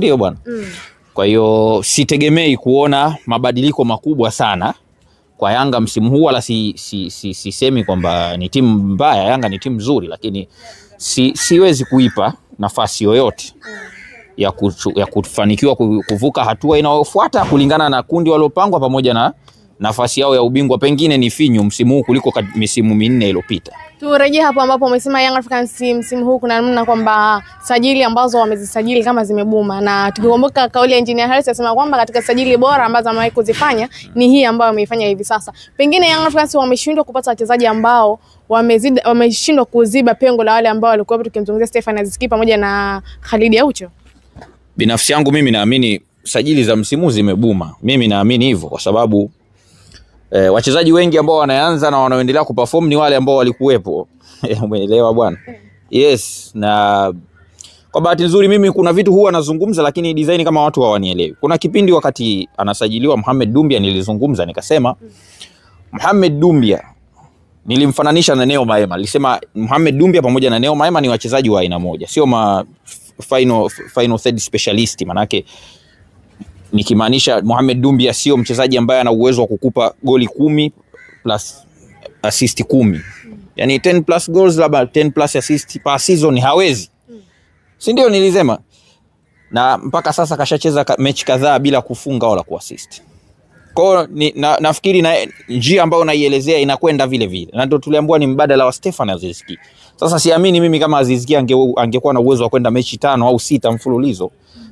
Ndio bwana. Kwa hiyo sitegemei kuona mabadiliko makubwa sana kwa Yanga msimu huu, wala sisemi kwamba ni timu mbaya. Yanga ni timu nzuri, lakini siwezi kuipa nafasi yoyote ya kufanikiwa kuvuka hatua inayofuata kulingana na kundi walilopangwa pamoja na nafasi yao ya ubingwa. Pengine ni finyu msimu huu kuliko misimu minne iliyopita. Turejea hapo ambapo umesema Young Africans msimu huu kuna namna kwamba sajili ambazo wamezisajili kama zimebuma, na tukikumbuka kauli ya Engineer Harris anasema kwamba katika sajili bora ambazo amewahi kuzifanya ni hii ambayo ameifanya hivi sasa. Pengine Young Africans wameshindwa kupata wachezaji ambao wameshindwa kuziba pengo la wale ambao walikuwa, tukimzungumzia Stefan Aziz Ki pamoja na Khalid Aucho. Binafsi yangu mimi naamini sajili za msimu zimebuma. Mimi naamini hivyo kwa sababu wachezaji wengi ambao wanaanza na wanaoendelea kuperform ni wale ambao walikuwepo. Umeelewa bwana? Yes, na kwa bahati nzuri mimi kuna vitu huwa nazungumza lakini design kama watu hawanielewi. Kuna kipindi wakati anasajiliwa Mohamed Doumbia nilizungumza nikasema Mohamed Doumbia nilimfananisha na Neo Maema. Nilisema Mohamed Doumbia pamoja na Neo Maema ni wachezaji wa aina moja, sio final third specialist. Manake nikimaanisha Mohamed Doumbia sio mchezaji ambaye ana uwezo wa kukupa goli 10 plus assist 10. Yani 10 plus goals labda 10 plus assist per season hawezi. Si ndio nilisema? Na mpaka sasa kashacheza mechi kadhaa bila kufunga wala kuassist. Kwa hiyo nafikiri na njia ambayo naielezea inakwenda vile vile. Na ndio tuliambiwa ni mbadala wa Stefan Aziz Ki. Sasa siamini mimi kama Aziz Ki angekuwa na uwezo wa kwenda mechi 5 au 6 mfululizo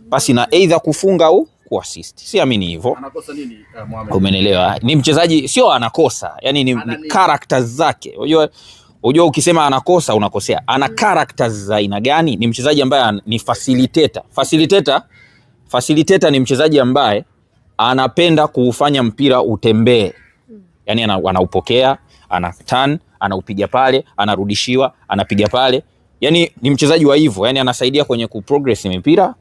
basi na either kufunga au kuassist. Siamini hivyo. Anakosa nini Mohamed? Umeelewa? Ni mchezaji sio anakosa, yani ni characters zake. Unajua ukisema anakosa unakosea. Ana characters za aina gani? Ni mchezaji ambaye ni facilitator. Facilitator ni mchezaji ambaye anapenda kuufanya mpira utembee. Yani anaupokea, ana turn, anaupiga pale, anarudishiwa, anapiga pale. Yani ni mchezaji wa hivyo, yani anasaidia kwenye kuprogress mpira,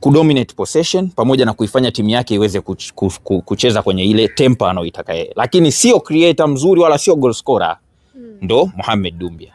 kudominate possession pamoja na kuifanya timu yake iweze kucheza kwenye ile tempo anayoitaka yeye. Lakini sio creator mzuri wala sio goal scorer. Ndo Mohamed Doumbia.